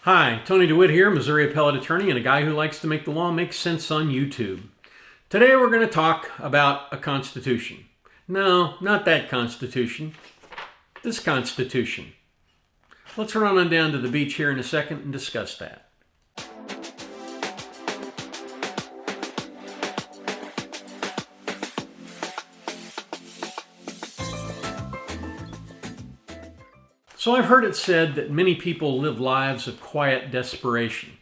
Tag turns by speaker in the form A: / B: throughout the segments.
A: Hi, Tony DeWitt here, Missouri appellate attorney and a guy who likes to make the law make sense on YouTube. Today we're going to talk about a constitution. No, not that constitution. This constitution. Let's run on down to the beach here in a second and discuss that. So I've heard it said that many people live lives of quiet desperation.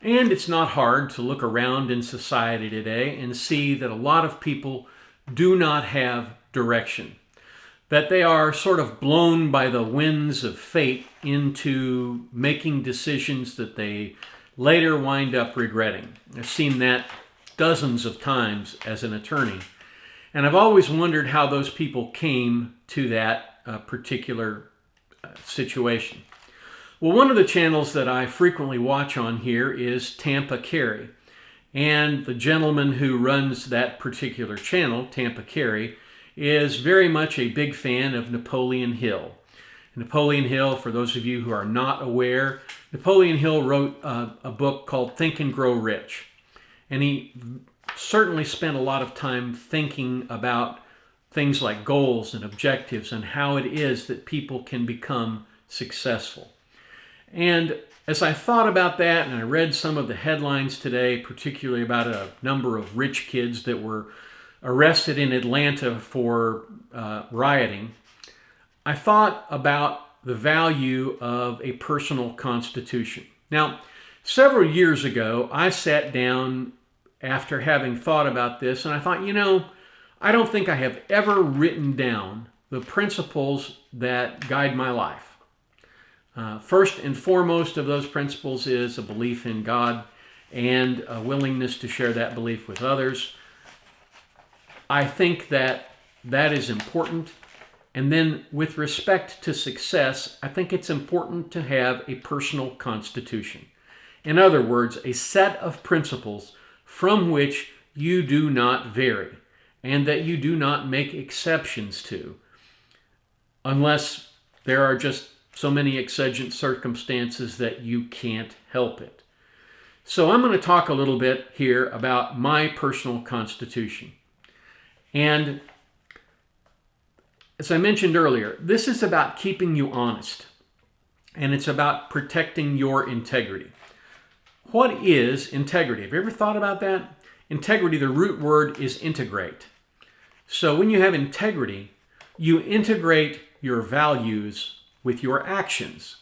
A: And it's not hard to look around in society today and see that a lot of people do not have direction. That they are sort of blown by the winds of fate into making decisions that they later wind up regretting. I've seen that dozens of times as an attorney. And I've always wondered how those people came to that particular situation. Well, one of the channels that I frequently watch on here is Tampa Carey. And the gentleman who runs that particular channel, Tampa Carey, is very much a big fan of Napoleon Hill. Napoleon Hill, for those of you who are not aware, Napoleon Hill wrote a book called Think and Grow Rich. And he certainly spent a lot of time thinking about things like goals and objectives and how it is that people can become successful. And as I thought about that and I read some of the headlines today, particularly about a number of rich kids that were arrested in Atlanta for rioting, I thought about the value of a personal constitution. Now, several years ago, I sat down after having thought about this and I thought, I don't think I have ever written down the principles that guide my life. First and foremost of those principles is a belief in God and a willingness to share that belief with others. I think that is important. And then with respect to success, I think it's important to have a personal constitution. In other words, a set of principles from which you do not vary, and that you do not make exceptions to, unless there are just so many exigent circumstances that you can't help it. So I'm going to talk a little bit here about my personal constitution. And as I mentioned earlier, this is about keeping you honest, and it's about protecting your integrity. What is integrity? Have you ever thought about that? Integrity, the root word is integrate. So when you have integrity, you integrate your values with your actions.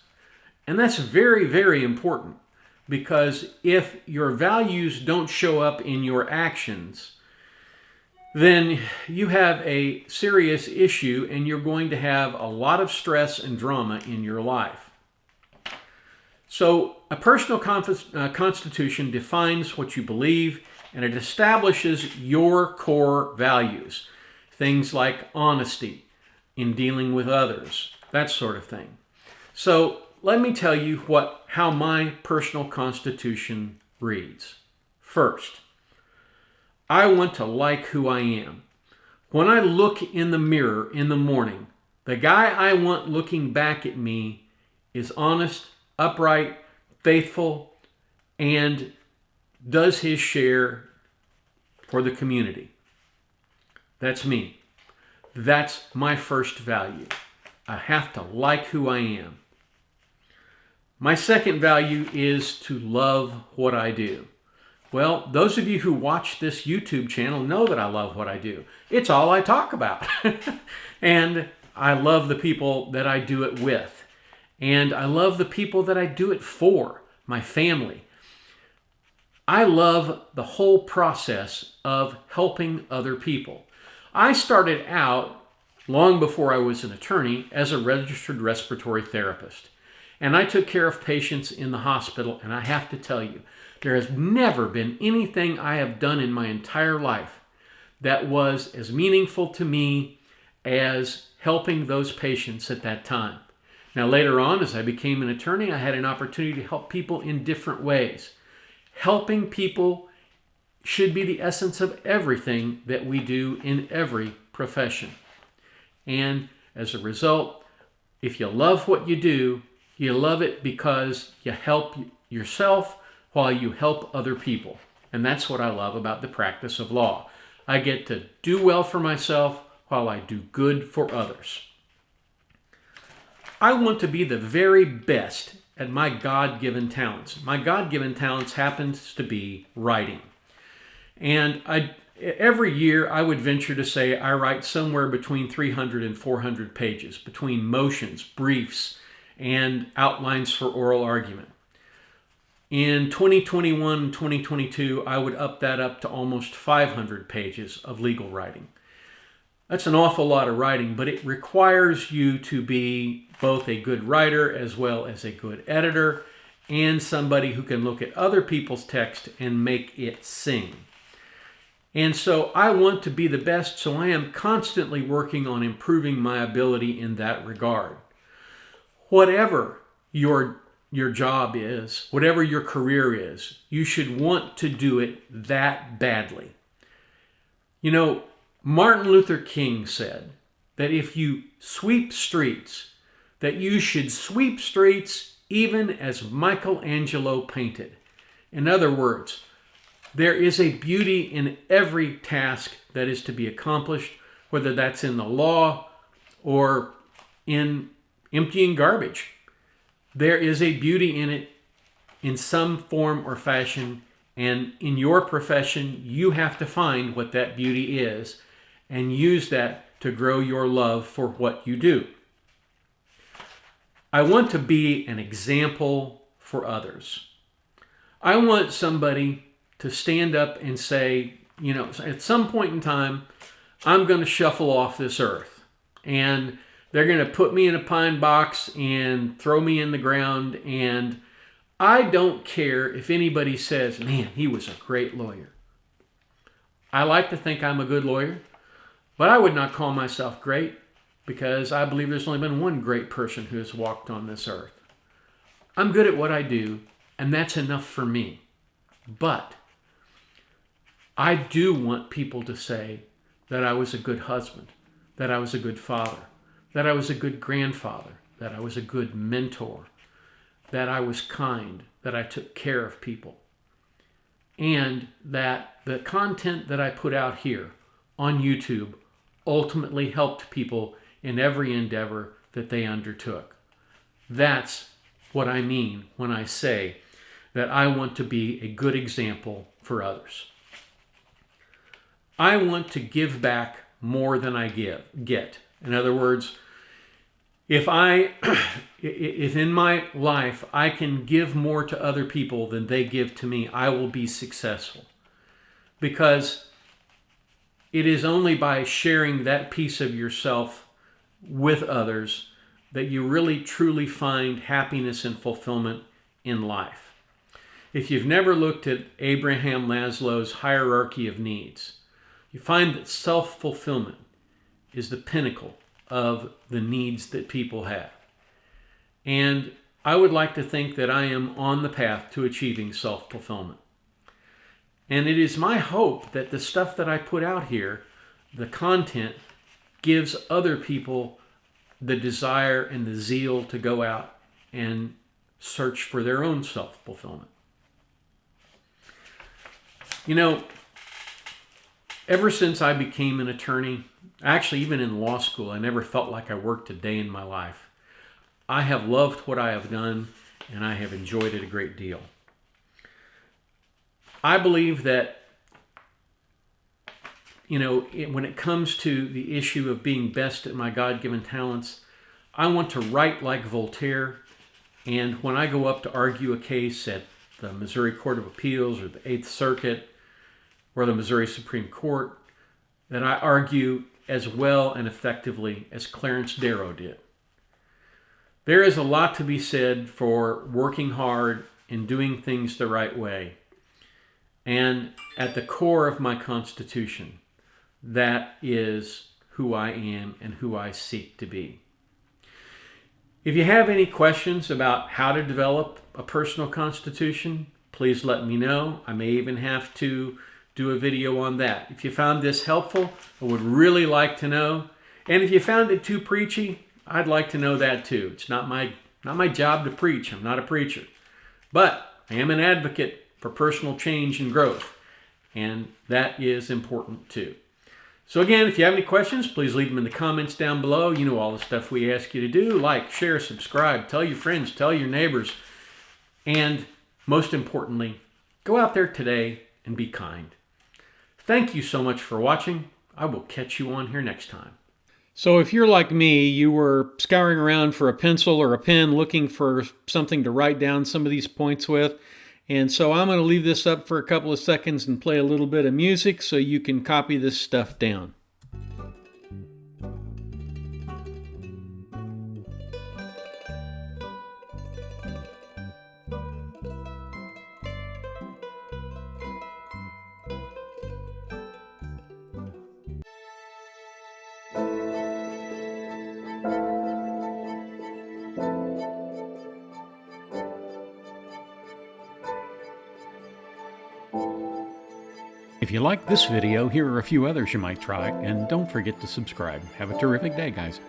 A: And that's very, very important, because if your values don't show up in your actions, then you have a serious issue and you're going to have a lot of stress and drama in your life. So a personal constitution defines what you believe, and it establishes your core values. Things like honesty in dealing with others, that sort of thing. So let me tell you how my personal constitution reads. First, I want to like who I am. When I look in the mirror in the morning, the guy I want looking back at me is honest, upright, faithful, and does his share for the community. That's me. That's my first value. I have to like who I am. My second value is to love what I do. Well, those of you who watch this YouTube channel know that I love what I do. It's all I talk about. And I love the people that I do it with. And I love the people that I do it for, my family. I love the whole process of helping other people. I started out, long before I was an attorney, as a registered respiratory therapist. And I took care of patients in the hospital, and I have to tell you, there has never been anything I have done in my entire life that was as meaningful to me as helping those patients at that time. Now, later on, as I became an attorney, I had an opportunity to help people in different ways. Helping people should be the essence of everything that we do in every profession. And as a result, if you love what you do, You love it because you help yourself while you help other people. And that's what I love about the practice of law. I get to do well for myself while I do good for others. I want to be the very best at my God-given talents. My God-given talents happens to be writing. And every year I would venture to say I write somewhere between 300 and 400 pages, between motions, briefs, and outlines for oral argument. In 2021 and 2022, I would up that up to almost 500 pages of legal writing. That's an awful lot of writing, but it requires you to be both a good writer as well as a good editor and somebody who can look at other people's text and make it sing. And so I want to be the best, so I am constantly working on improving my ability in that regard. Whatever your job is, whatever your career is, you should want to do it that badly. You know, Martin Luther King said that if you sweep streets, that you should sweep streets even as Michelangelo painted. In other words, there is a beauty in every task that is to be accomplished, whether that's in the law or in emptying garbage. There is a beauty in it in some form or fashion, and in your profession, you have to find what that beauty is and use that to grow your love for what you do. I want to be an example for others. I want somebody to stand up and say, you know, at some point in time, I'm going to shuffle off this earth. And they're going to put me in a pine box and throw me in the ground. And I don't care if anybody says, man, he was a great lawyer. I like to think I'm a good lawyer, but I would not call myself great because I believe there's only been one great person who has walked on this earth. I'm good at what I do, and that's enough for me. But I do want people to say that I was a good husband, that I was a good father, that I was a good grandfather, that I was a good mentor, that I was kind, that I took care of people, and that the content that I put out here on YouTube ultimately helped people in every endeavor that they undertook. That's what I mean when I say that I want to be a good example for others. I want to give back more than I get. In other words, if in my life I can give more to other people than they give to me, I will be successful. Because it is only by sharing that piece of yourself with others that you really truly find happiness and fulfillment in life. If you've never looked at Abraham Maslow's hierarchy of needs, you find that self-fulfillment is the pinnacle of the needs that people have. And I would like to think that I am on the path to achieving self-fulfillment. And it is my hope that the stuff that I put out here, the content, gives other people the desire and the zeal to go out and search for their own self-fulfillment. You know, ever since I became an attorney, actually even in law school, I never felt like I worked a day in my life. I have loved what I have done, and I have enjoyed it a great deal. I believe that, you know, when it comes to the issue of being best at my God-given talents, I want to write like Voltaire, and when I go up to argue a case at the Missouri Court of Appeals or the Eighth Circuit or the Missouri Supreme Court, that I argue as well and effectively as Clarence Darrow did. There is a lot to be said for working hard and doing things the right way. And at the core of my Constitution, that is who I am and who I seek to be. If you have any questions about how to develop a personal constitution, please let me know. I may even have to do a video on that. If you found this helpful, I would really like to know. And if you found it too preachy, I'd like to know that too. It's not my Not my job to preach. I'm not a preacher. But I am an advocate for personal change and growth, and that is important too. So again, if you have any questions, please leave them in the comments down below. You know all the stuff we ask you to do. Like, share, subscribe, tell your friends, tell your neighbors, and most importantly, go out there today and be kind. Thank you so much for watching. I will catch you on here next time. So if you're like me, you were scouring around for a pencil or a pen looking for something to write down some of these points with. And so I'm going to leave this up for a couple of seconds and play a little bit of music so you can copy this stuff down. If you like this video, here are a few others you might try, and don't forget to subscribe. Have a terrific day, guys.